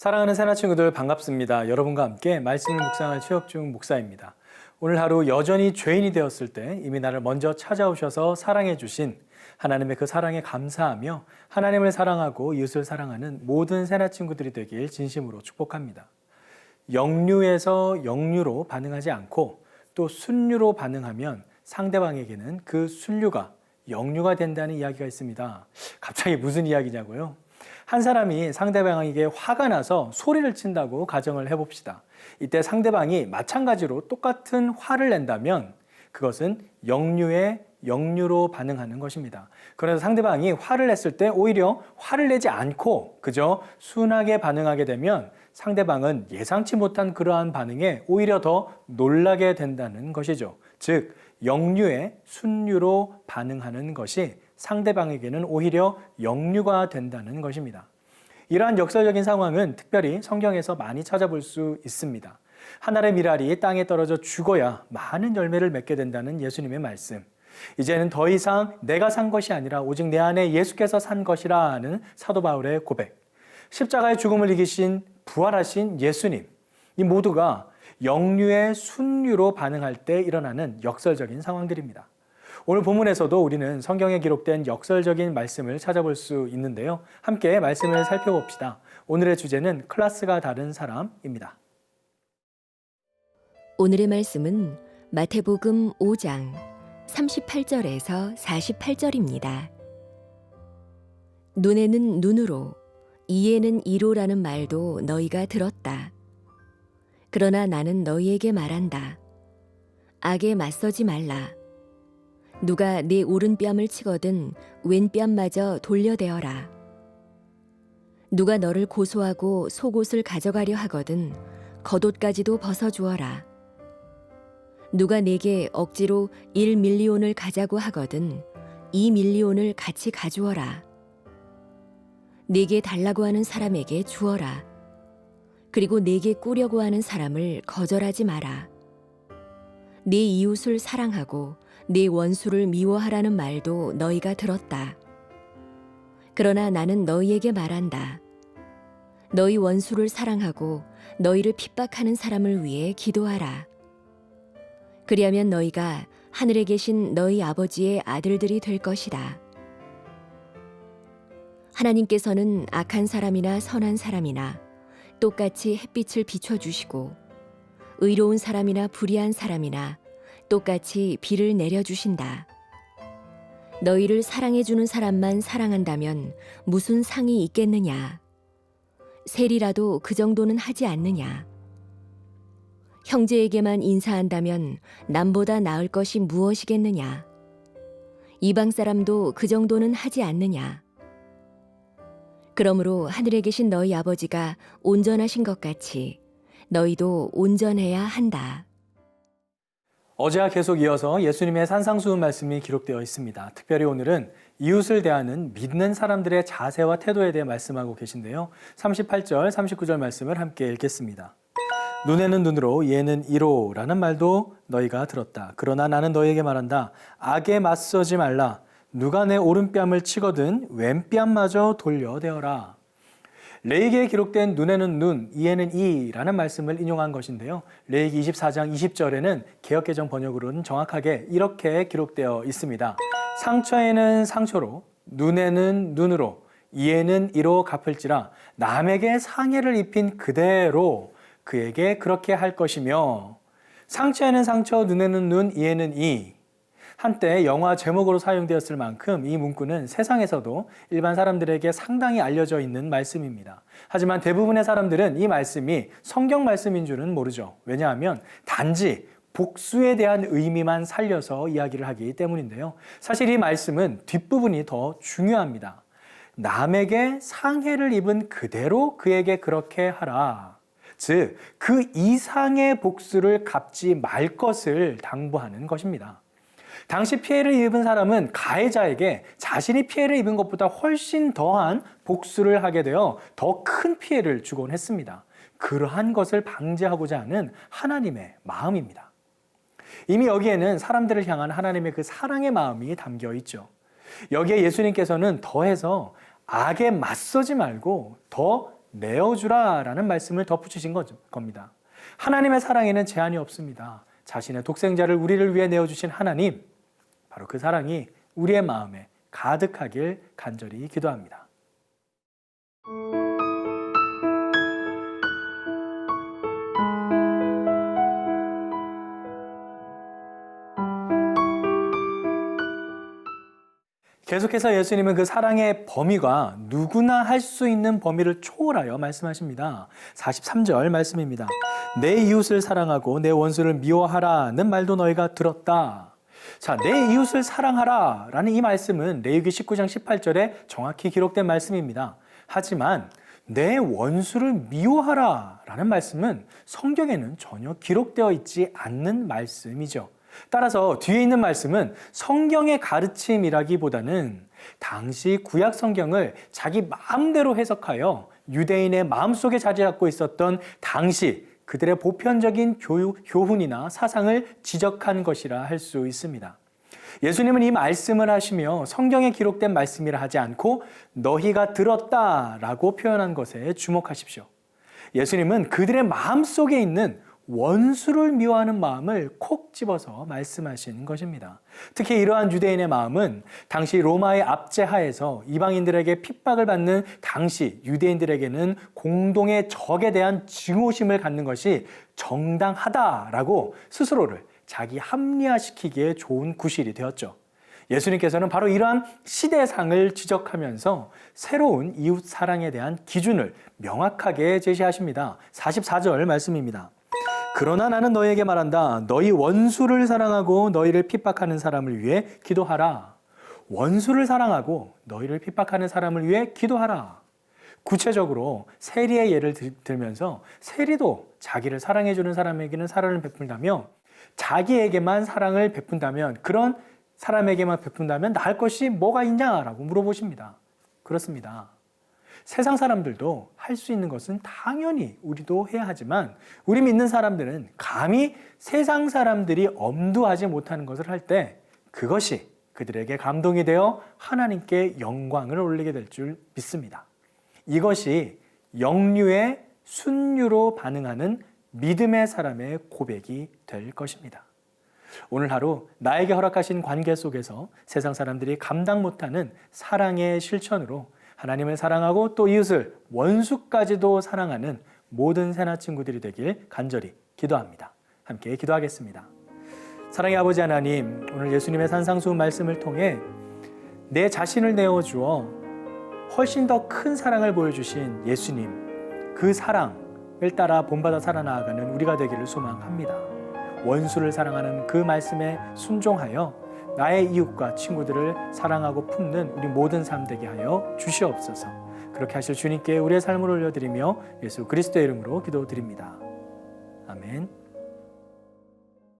사랑하는 새나 친구들 반갑습니다. 여러분과 함께 말씀을 묵상할 최혁중 목사입니다. 오늘 하루 여전히 죄인이 되었을 때 이미 나를 먼저 찾아오셔서 사랑해 주신 하나님의 그 사랑에 감사하며 하나님을 사랑하고 이웃을 사랑하는 모든 새나 친구들이 되길 진심으로 축복합니다. 역류에서 역류로 반응하지 않고 또 순류로 반응하면 상대방에게는 그 순류가 역류가 된다는 이야기가 있습니다. 갑자기 무슨 이야기냐고요? 한 사람이 상대방에게 화가 나서 소리를 친다고 가정을 해봅시다. 이때 상대방이 마찬가지로 똑같은 화를 낸다면 그것은 역류로 반응하는 것입니다. 그래서 상대방이 화를 냈을 때 오히려 화를 내지 않고 그저 순하게 반응하게 되면 상대방은 예상치 못한 그러한 반응에 오히려 더 놀라게 된다는 것이죠. 즉, 역류에 순류로 반응하는 것이 상대방에게는 오히려 역류가 된다는 것입니다. 이러한 역설적인 상황은 특별히 성경에서 많이 찾아볼 수 있습니다. 한 알의 밀알이 땅에 떨어져 죽어야 많은 열매를 맺게 된다는 예수님의 말씀. 이제는 더 이상 내가 산 것이 아니라 오직 내 안에 예수께서 산 것이라 하는 사도 바울의 고백. 십자가의 죽음을 이기신 부활하신 예수님. 이 모두가 역류의 순류로 반응할 때 일어나는 역설적인 상황들입니다. 오늘 본문에서도 우리는 성경에 기록된 역설적인 말씀을 찾아볼 수 있는데요. 함께 말씀을 살펴봅시다. 오늘의 주제는 클래스가 다른 사람입니다. 오늘의 말씀은 마태복음 5장 38절에서 48절입니다. 눈에는 눈으로, 이에는 이로라는 말도 너희가 들었다. 그러나 나는 너희에게 말한다. 악에 맞서지 말라. 누가 네 오른뺨을 치거든 왼뺨마저 돌려대어라. 누가 너를 고소하고 속옷을 가져가려 하거든 겉옷까지도 벗어주어라. 누가 네게 억지로 1밀리온을 가자고 하거든 2밀리온을 같이 가주어라. 네게 달라고 하는 사람에게 주어라. 그리고 네게 꾸려고 하는 사람을 거절하지 마라. 네 이웃을 사랑하고 네 원수를 미워하라는 말도 너희가 들었다. 그러나 나는 너희에게 말한다. 너희 원수를 사랑하고 너희를 핍박하는 사람을 위해 기도하라. 그리하면 너희가 하늘에 계신 너희 아버지의 아들들이 될 것이다. 하나님께서는 악한 사람이나 선한 사람이나 똑같이 햇빛을 비춰주시고 의로운 사람이나 불의한 사람이나 똑같이 비를 내려주신다. 너희를 사랑해주는 사람만 사랑한다면 무슨 상이 있겠느냐? 셀이라도 그 정도는 하지 않느냐? 형제에게만 인사한다면 남보다 나을 것이 무엇이겠느냐? 이방 사람도 그 정도는 하지 않느냐? 그러므로 하늘에 계신 너희 아버지가 온전하신 것 같이 너희도 온전해야 한다. 어제와 계속 이어서 예수님의 산상수훈 말씀이 기록되어 있습니다. 특별히 오늘은 이웃을 대하는 믿는 사람들의 자세와 태도에 대해 말씀하고 계신데요. 38절, 39절 말씀을 함께 읽겠습니다. 눈에는 눈으로, 이에는 이로라는 말도 너희가 들었다. 그러나 나는 너희에게 말한다. 악에 맞서지 말라. 누가 내 오른뺨을 치거든 왼뺨마저 돌려대어라. 레위기에 기록된 눈에는 눈, 이에는 이라는 말씀을 인용한 것인데요. 레위기 24장 20절에는 개역개정 번역으로는 정확하게 이렇게 기록되어 있습니다. 상처에는 상처로, 눈에는 눈으로, 이에는 이로 갚을지라 남에게 상해를 입힌 그대로 그에게 그렇게 할 것이며, 상처에는 상처, 눈에는 눈, 이에는 이. 한때 영화 제목으로 사용되었을 만큼 이 문구는 세상에서도 일반 사람들에게 상당히 알려져 있는 말씀입니다. 하지만 대부분의 사람들은 이 말씀이 성경 말씀인 줄은 모르죠. 왜냐하면 단지 복수에 대한 의미만 살려서 이야기를 하기 때문인데요. 사실 이 말씀은 뒷부분이 더 중요합니다. 남에게 상해를 입은 그대로 그에게 그렇게 하라. 즉, 그 이상의 복수를 갚지 말 것을 당부하는 것입니다. 당시 피해를 입은 사람은 가해자에게 자신이 피해를 입은 것보다 훨씬 더한 복수를 하게 되어 더 큰 피해를 주곤 했습니다. 그러한 것을 방지하고자 하는 하나님의 마음입니다. 이미 여기에는 사람들을 향한 하나님의 그 사랑의 마음이 담겨 있죠. 여기에 예수님께서는 더해서 악에 맞서지 말고 더 내어주라라는 말씀을 덧붙이신 겁니다. 하나님의 사랑에는 제한이 없습니다. 자신의 독생자를 우리를 위해 내어주신 하나님, 바로 그 사랑이 우리의 마음에 가득하길 간절히 기도합니다. 계속해서 예수님은 그 사랑의 범위가 누구나 할 수 있는 범위를 초월하여 말씀하십니다. 43절 말씀입니다. 내 이웃을 사랑하고 내 원수를 미워하라는 말도 너희가 들었다. 자, 내 이웃을 사랑하라 라는 이 말씀은 레위기 19장 18절에 정확히 기록된 말씀입니다. 하지만 내 원수를 미워하라 라는 말씀은 성경에는 전혀 기록되어 있지 않는 말씀이죠. 따라서 뒤에 있는 말씀은 성경의 가르침이라기보다는 당시 구약 성경을 자기 마음대로 해석하여 유대인의 마음속에 자리 잡고 있었던 당시 그들의 보편적인 교훈이나 사상을 지적한 것이라 할 수 있습니다. 예수님은 이 말씀을 하시며 성경에 기록된 말씀이라 하지 않고 너희가 들었다라고 표현한 것에 주목하십시오. 예수님은 그들의 마음속에 있는 원수를 미워하는 마음을 콕 집어서 말씀하시는 것입니다. 특히 이러한 유대인의 마음은 당시 로마의 압제하에서 이방인들에게 핍박을 받는 당시 유대인들에게는 공동의 적에 대한 증오심을 갖는 것이 정당하다라고 스스로를 자기 합리화시키기에 좋은 구실이 되었죠. 예수님께서는 바로 이러한 시대상을 지적하면서 새로운 이웃 사랑에 대한 기준을 명확하게 제시하십니다. 44절 말씀입니다. 그러나 나는 너희에게 말한다. 너희 원수를 사랑하고 너희를 핍박하는 사람을 위해 기도하라. 원수를 사랑하고 너희를 핍박하는 사람을 위해 기도하라. 구체적으로 세리의 예를 들면서 세리도 자기를 사랑해주는 사람에게는 사랑을 베푼다며 자기에게만 사랑을 베푼다면 그런 사람에게만 베푼다면 나을 것이 뭐가 있냐라고 물어보십니다. 그렇습니다. 세상 사람들도 할 수 있는 것은 당연히 우리도 해야 하지만 우리 믿는 사람들은 감히 세상 사람들이 엄두하지 못하는 것을 할 때 그것이 그들에게 감동이 되어 하나님께 영광을 올리게 될 줄 믿습니다. 이것이 영류의 순류로 반응하는 믿음의 사람의 고백이 될 것입니다. 오늘 하루 나에게 허락하신 관계 속에서 세상 사람들이 감당 못하는 사랑의 실천으로 하나님을 사랑하고 또 이웃을 원수까지도 사랑하는 모든 새나 친구들이 되길 간절히 기도합니다. 함께 기도하겠습니다. 사랑의 아버지 하나님, 오늘 예수님의 산상수훈 말씀을 통해 내 자신을 내어주어 훨씬 더 큰 사랑을 보여주신 예수님, 그 사랑을 따라 본받아 살아나가는 우리가 되기를 소망합니다. 원수를 사랑하는 그 말씀에 순종하여 나의 이웃과 친구들을 사랑하고 품는 우리 모든 삶 되게 하여 주시옵소서. 그렇게 하실 주님께 우리의 삶을 올려드리며 예수 그리스도의 이름으로 기도드립니다. 아멘.